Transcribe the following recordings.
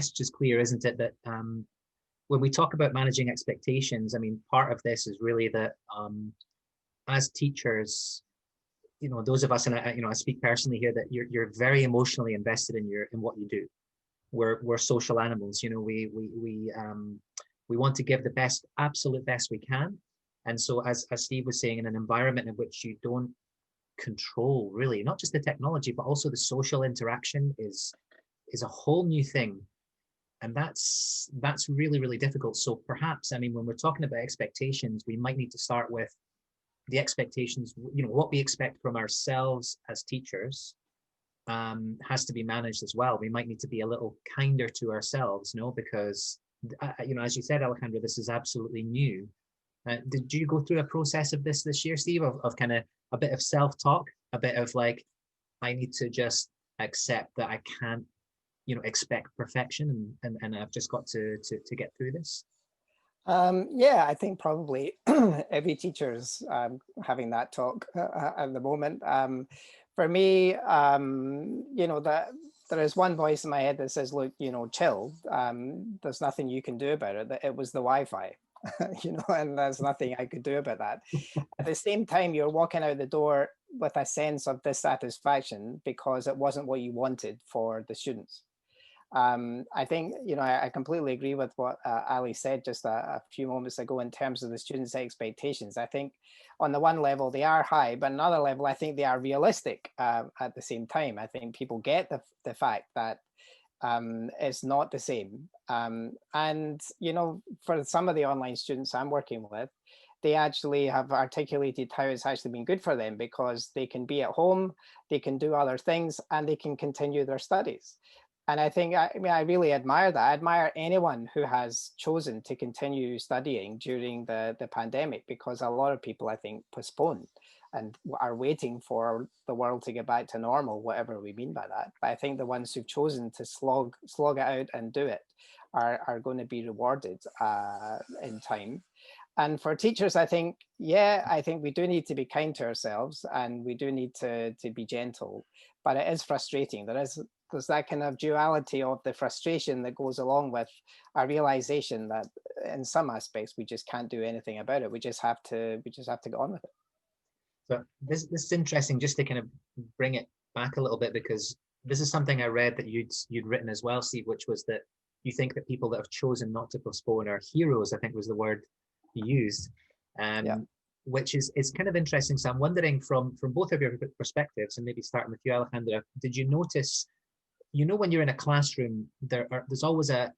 message is clear, isn't it? That when we talk about managing expectations, I mean, part of this is really that as teachers, those of us, and I speak personally here, that you're very emotionally invested in what you do. We're social animals. We want to give the absolute best we can. And so, as Steve was saying, in an environment in which you don't control really, not just the technology, but also the social interaction is a whole new thing. And that's really, really difficult. So perhaps, I mean, when we're talking about expectations, we might need to start with the expectations, what we expect from ourselves as teachers has to be managed as well. We might need to be a little kinder to ourselves, because, as you said, Alejandra, this is absolutely new. Did you go through a process of this year, Steve, of kind of a bit of self-talk, a bit of like, I need to just accept that I can't, expect perfection, and I've just got to get through this? Yeah, I think probably every teacher's having that talk at the moment. For me, that there is one voice in my head that says, look, chill. There's nothing you can do about it. It was the Wi-Fi, and there's nothing I could do about that. At the same time, you're walking out the door with a sense of dissatisfaction because it wasn't what you wanted for the students. I think, I completely agree with what Ali said just a few moments ago in terms of the students' expectations. I think on the one level, they are high, but another level, I think they are realistic at the same time. I think people get the fact that it's not the same. And, for some of the online students I'm working with, they actually have articulated how it's actually been good for them because they can be at home, they can do other things, and they can continue their studies. And I think, I really admire that. I admire anyone who has chosen to continue studying during the pandemic, because a lot of people, I think, postpone and are waiting for the world to get back to normal, whatever we mean by that. But I think the ones who've chosen to slog it out and do it are going to be rewarded in time. And for teachers, I think we do need to be kind to ourselves, and we do need to be gentle, but it is frustrating. There's that kind of duality of the frustration that goes along with a realization that in some aspects we just can't do anything about it. We just have to get on with it. So this is interesting, just to kind of bring it back a little bit, because this is something I read that you'd written as well, Steve, which was that you think that people that have chosen not to postpone are heroes, I think was the word you used. Which is kind of interesting. So I'm wondering from both of your perspectives, and maybe starting with you, Alejandra, did you notice, when you're in a classroom, there's always a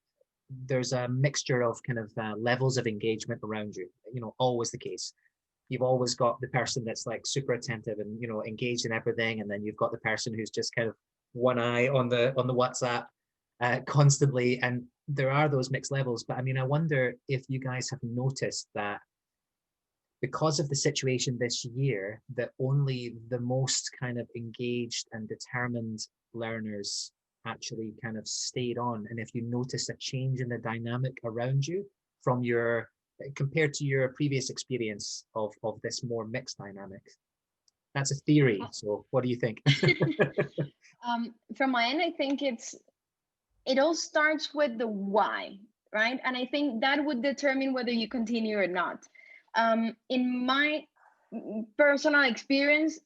mixture of kind of levels of engagement around you, always the case. You've always got the person that's like super attentive and, engaged in everything. And then you've got the person who's just kind of one eye on the WhatsApp constantly. And there are those mixed levels. But I mean, I wonder if you guys have noticed that because of the situation this year, that only the most kind of engaged and determined learners actually kind of stayed on. And if you noticed a change in the dynamic around you compared to your previous experience of this more mixed dynamic. That's a theory. So what do you think? From my end, I think it all starts with the why, right? And I think that would determine whether you continue or not. In my personal experience,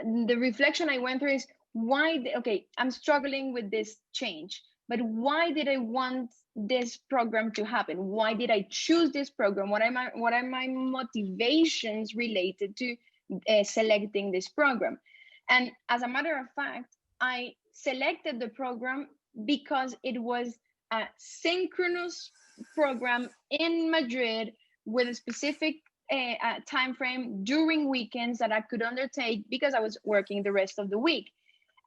the reflection I went through is I'm struggling with this change, but why did I want this program to happen? Why did I choose this program? What are my motivations related to selecting this program? And as a matter of fact, I selected the program because it was a synchronous program in Madrid with a specific time frame during weekends that I could undertake because I was working the rest of the week.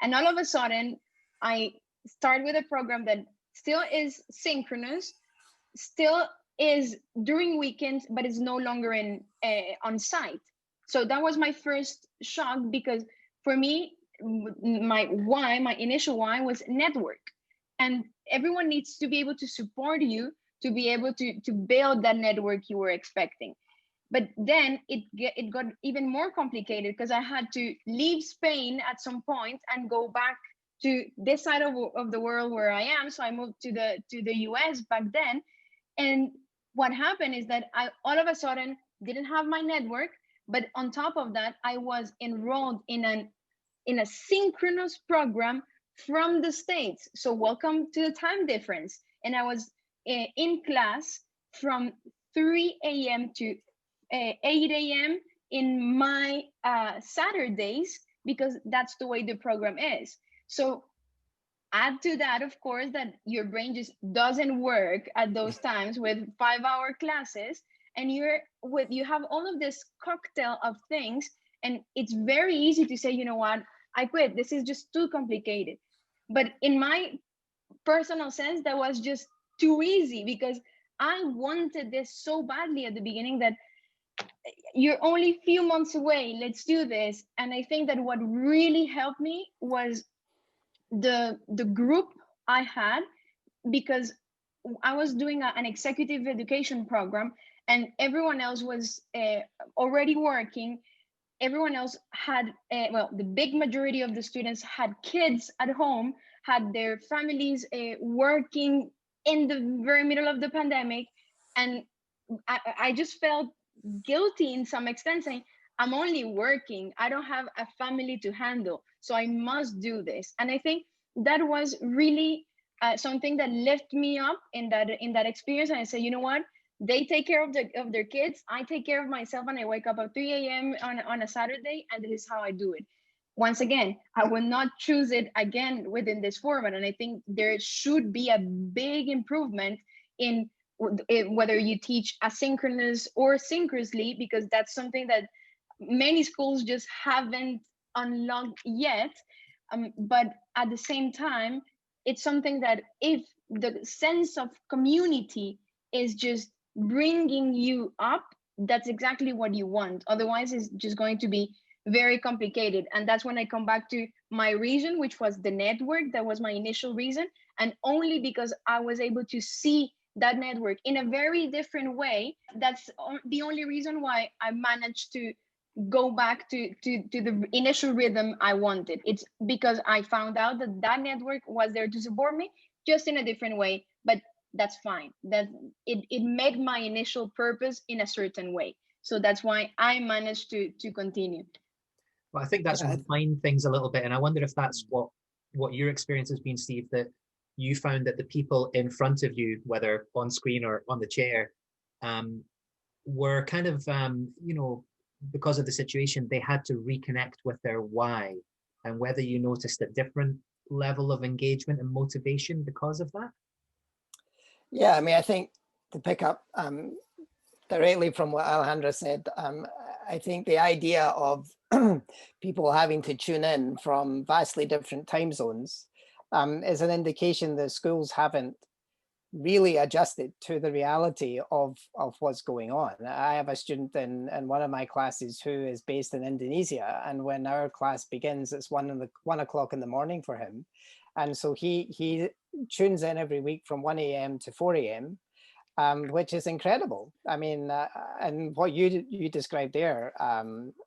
And all of a sudden, I start with a program that still is synchronous, still is during weekends, but is no longer on site. So that was my first shock, because for me, my initial why was network. And everyone needs to be able to support you to be able to build that network you were expecting. But then it got even more complicated because I had to leave Spain at some point and go back to this side of the world where I am. So I moved to the US back then. And what happened is that I all of a sudden didn't have my network, but on top of that, I was enrolled in a synchronous program from the States. So welcome to the time difference. And I was in class from 3 a.m. to 8 a.m. in my Saturdays, because that's the way the program is. So add to that, of course, that your brain just doesn't work at those times with 5-hour classes, and you have all of this cocktail of things, and it's very easy to say, you know what, I quit, this is just too complicated. But in my personal sense, that was just too easy, because I wanted this so badly at the beginning that you're only a few months away, let's do this. And I think that what really helped me was the group I had, because I was doing an executive education program, and everyone else was already working. Everyone else had, well, the big majority of the students had kids at home, had their families working in the very middle of the pandemic. And I just felt guilty in some extent, saying, I'm only working, I don't have a family to handle, so I must do this. And I think that was really something that lifted me up in that experience. And I said, you know what, they take care of their kids, I take care of myself, and I wake up at 3 a.m. on a Saturday, and this is how I do it. Once again, I will not choose it again within this format. And I think there should be a big improvement in whether you teach asynchronous or synchronously, because that's something that many schools just haven't unlocked yet. But at the same time, it's something that if the sense of community is just bringing you up, that's exactly what you want. Otherwise, it's just going to be very complicated. And that's when I come back to my reason, which was the network. That was my initial reason. And only because I was able to see that network in a very different way, that's the only reason why I managed to go back to the initial rhythm I wanted. It's because I found out that network was there to support me, just in a different way. But that's fine. That it met my initial purpose in a certain way. So that's why I managed to continue. Well, I think that's refined things a little bit, and I wonder if that's what your experience has been, Steve, that you found that the people in front of you, whether on screen or on the chair, were kind of, because of the situation, they had to reconnect with their why, and whether you noticed a different level of engagement and motivation because of that. Yeah, I mean, I think to pick up directly from what Alejandra said, I think the idea of people having to tune in from vastly different time zones is an indication that schools haven't really adjusted to the reality of what's going on. I have a student in one of my classes who is based in Indonesia, and when our class begins, it's 1 o'clock in the morning for him. And so he tunes in every week from 1 a.m. to 4 a.m. Which is incredible. I mean, and what you described there,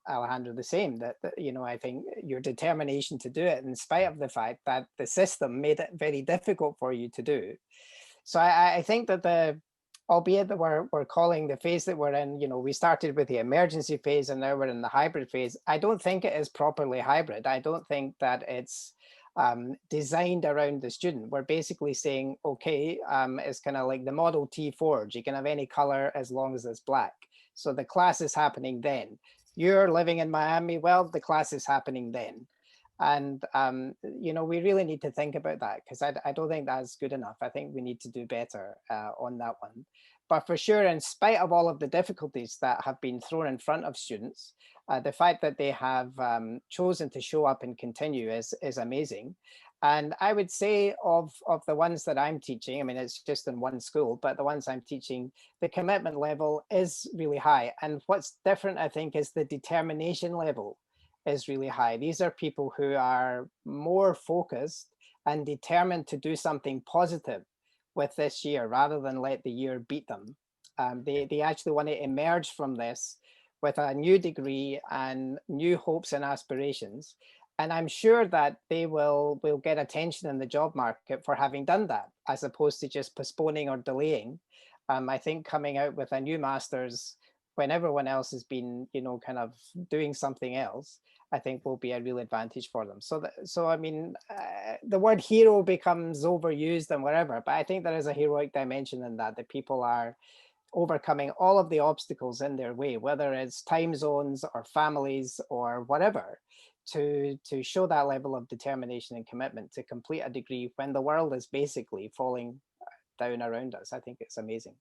Alejandro, the same, that, I think your determination to do it in spite of the fact that the system made it very difficult for you to do. So I think that albeit that we're calling the phase that we're in, we started with the emergency phase and now we're in the hybrid phase. I don't think it is properly hybrid. I don't think that it's designed around the student. We're basically saying, okay, it's kind of like the Model T Ford. You can have any color as long as it's black. So the class is happening then. You're living in Miami, well, the class is happening then. And, we really need to think about that, because I don't think that's good enough. I think we need to do better on that one. But for sure, in spite of all of the difficulties that have been thrown in front of students, the fact that they have chosen to show up and continue is amazing. And I would say of the ones that I'm teaching, I mean, it's just in one school, but the ones I'm teaching, the commitment level is really high. And what's different, I think, is the determination level is really high. These are people who are more focused and determined to do something positive with this year rather than let the year beat them. They actually want to emerge from this with a new degree and new hopes and aspirations. And I'm sure that they will get attention in the job market for having done that, as opposed to just postponing or delaying. I think coming out with a new master's when everyone else has been, you know, kind of doing something else, I think will be a real advantage for them. So, I mean, the word hero becomes overused and whatever, but I think there is a heroic dimension in that, that people are overcoming all of the obstacles in their way, whether it's time zones or families or whatever, to show that level of determination and commitment to complete a degree when the world is basically falling down around us. I think it's amazing.